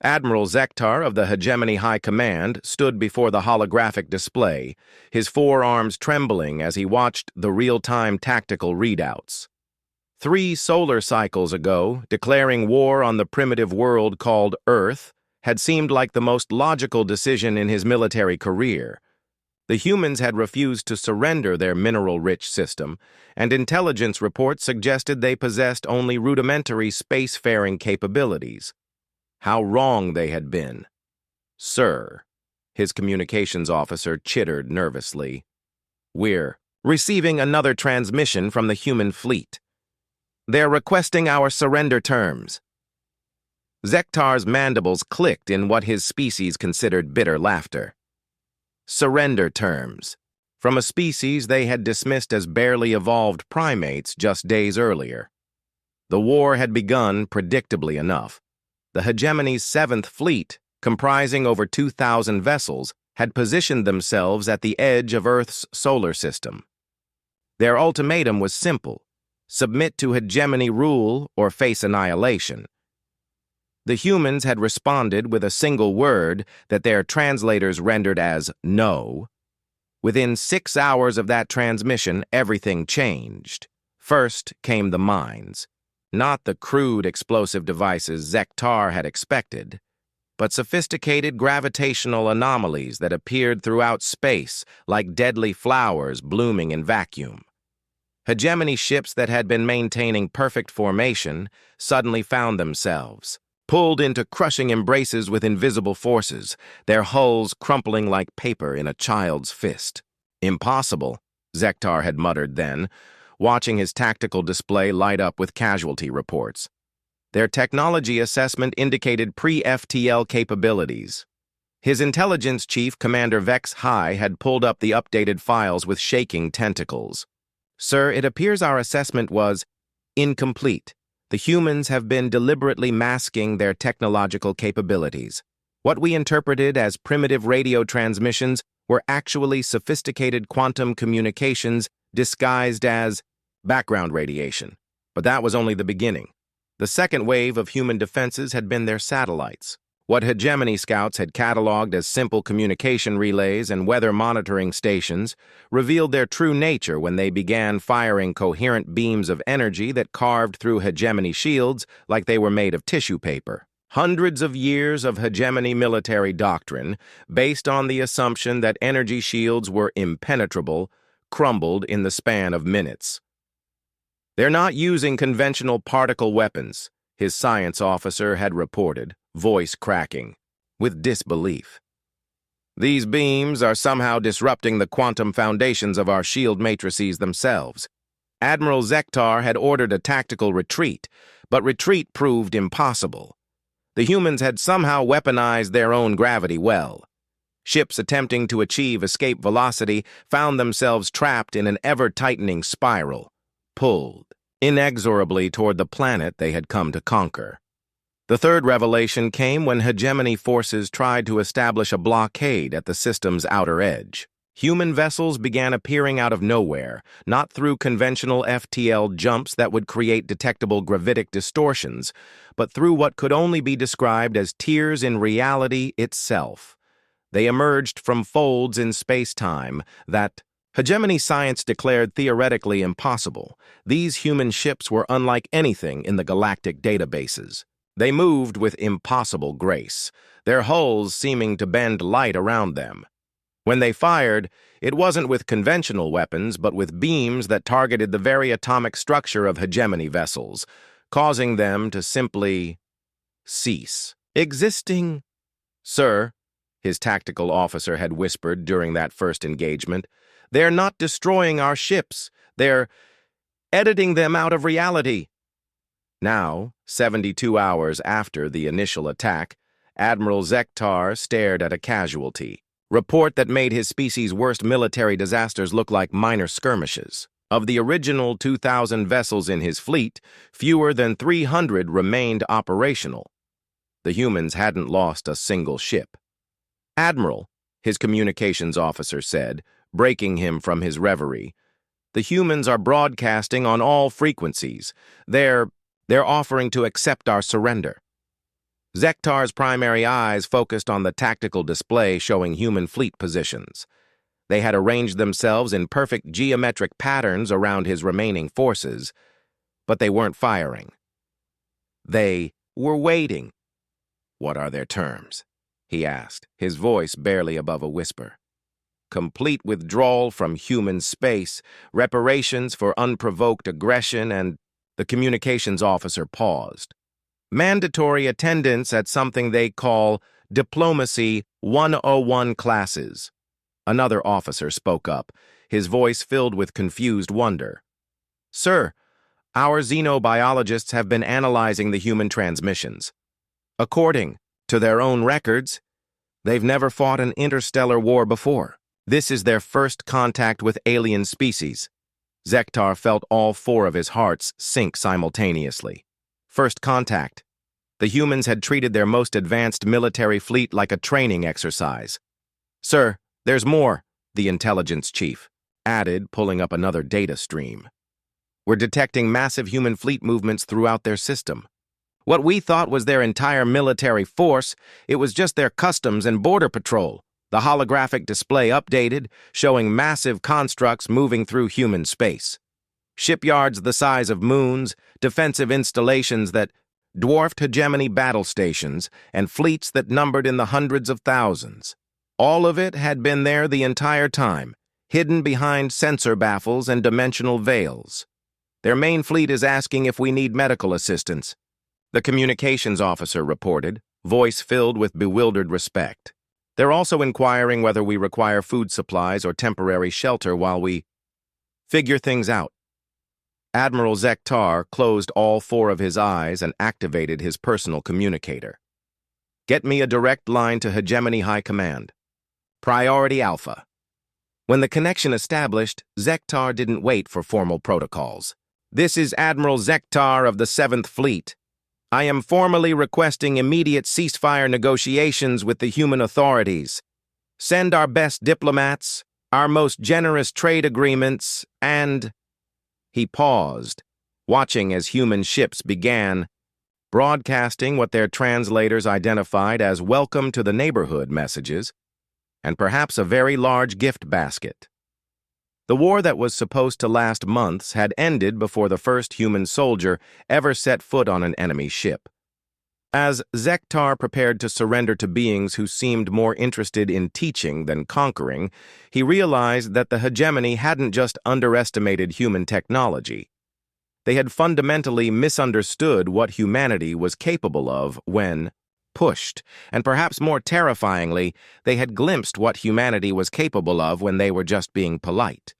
Admiral Zektar of the Hegemony High Command stood before the holographic display, his forearms trembling as he watched the real-time tactical readouts. 3 solar cycles ago, declaring war on the primitive world called Earth had seemed like the most logical decision in his military career. The humans had refused to surrender their mineral-rich system, and intelligence reports suggested they possessed only rudimentary spacefaring capabilities. How wrong they had been. "Sir," his communications officer chittered nervously, "we're receiving another transmission from the human fleet. They're requesting our surrender terms." Zektar's mandibles clicked in what his species considered bitter laughter. Surrender terms. From a species they had dismissed as barely evolved primates just days earlier. The war had begun predictably enough. The Hegemony's 7th Fleet, comprising over 2,000 vessels, had positioned themselves at the edge of Earth's solar system. Their ultimatum was simple: submit to Hegemony rule or face annihilation. The humans had responded with a single word that their translators rendered as no. Within 6 hours of that transmission, everything changed. First came the mines. Not the crude explosive devices Zektar had expected, but sophisticated gravitational anomalies that appeared throughout space like deadly flowers blooming in vacuum. Hegemony ships that had been maintaining perfect formation suddenly found themselves pulled into crushing embraces with invisible forces, their hulls crumpling like paper in a child's fist. "Impossible," Zektar had muttered then, watching his tactical display light up with casualty reports. Their technology assessment indicated pre-FTL capabilities. His intelligence chief, Commander Vex High, had pulled up the updated files with shaking tentacles. "Sir, it appears our assessment was incomplete. The humans have been deliberately masking their technological capabilities. What we interpreted as primitive radio transmissions were actually sophisticated quantum communications disguised as background radiation. But that was only the beginning. The second wave of human defenses had been their satellites. What Hegemony scouts had cataloged as simple communication relays and weather monitoring stations revealed their true nature when they began firing coherent beams of energy that carved through Hegemony shields like they were made of tissue paper. Hundreds of years of Hegemony military doctrine, based on the assumption that energy shields were impenetrable, crumbled in the span of minutes. "They're not using conventional particle weapons," his science officer had reported, voice cracking with disbelief. "These beams are somehow disrupting the quantum foundations of our shield matrices themselves." Admiral Zektar had ordered a tactical retreat, but retreat proved impossible. The humans had somehow weaponized their own gravity well. Ships attempting to achieve escape velocity found themselves trapped in an ever-tightening spiral, pulled inexorably toward the planet they had come to conquer. The third revelation came when Hegemony forces tried to establish a blockade at the system's outer edge. Human vessels began appearing out of nowhere, not through conventional FTL jumps that would create detectable gravitic distortions, but through what could only be described as tears in reality itself. They emerged from folds in space-time that Hegemony science declared theoretically impossible. These human ships were unlike anything in the galactic databases. They moved with impossible grace, their hulls seeming to bend light around them. When they fired, it wasn't with conventional weapons, but with beams that targeted the very atomic structure of Hegemony vessels, causing them to simply cease existing. "Sir," his tactical officer had whispered during that first engagement, "they're not destroying our ships. They're editing them out of reality." Now, 72 hours after the initial attack, Admiral Zektar stared at a casualty report that made his species' worst military disasters look like minor skirmishes. Of the original 2,000 vessels in his fleet, fewer than 300 remained operational. The humans hadn't lost a single ship. "Admiral," his communications officer said, breaking him from his reverie, "the humans are broadcasting on all frequencies. They're offering to accept our surrender." Zektar's primary eyes focused on the tactical display showing human fleet positions. They had arranged themselves in perfect geometric patterns around his remaining forces, but they weren't firing. They were waiting. "What are their terms?" he asked, his voice barely above a whisper. "Complete withdrawal from human space, reparations for unprovoked aggression, and..." The communications officer paused. "Mandatory attendance at something they call Diplomacy 101 classes." Another officer spoke up, his voice filled with confused wonder. "Sir, our xenobiologists have been analyzing the human transmissions. According to their own records, they've never fought an interstellar war before. This is their first contact with alien species." Zektar felt all four of his hearts sink simultaneously. First contact. The humans had treated their most advanced military fleet like a training exercise. "Sir, there's more," the intelligence chief added, pulling up another data stream. "We're detecting massive human fleet movements throughout their system. What we thought was their entire military force, it was just their customs and border patrol." The holographic display updated, showing massive constructs moving through human space. Shipyards the size of moons, defensive installations that dwarfed hegemony battle stations, and fleets that numbered in the hundreds of thousands. All of it had been there the entire time, hidden behind sensor baffles and dimensional veils. "Their main fleet is asking if we need medical assistance," the communications officer reported, voice filled with bewildered respect. "They're also inquiring whether we require food supplies or temporary shelter while we figure things out." Admiral Zektar closed all four of his eyes and activated his personal communicator. "Get me a direct line to Hegemony High Command. Priority Alpha." When the connection established, Zektar didn't wait for formal protocols. "This is Admiral Zektar of the 7th Fleet. I am formally requesting immediate ceasefire negotiations with the human authorities. Send our best diplomats, our most generous trade agreements, and..." He paused, watching as human ships began broadcasting what their translators identified as "welcome to the neighborhood" messages, and perhaps a very large gift basket. The war that was supposed to last months had ended before the first human soldier ever set foot on an enemy ship. As Zektar prepared to surrender to beings who seemed more interested in teaching than conquering, he realized that the hegemony hadn't just underestimated human technology. They had fundamentally misunderstood what humanity was capable of when pushed, and perhaps more terrifyingly, they had glimpsed what humanity was capable of when they were just being polite.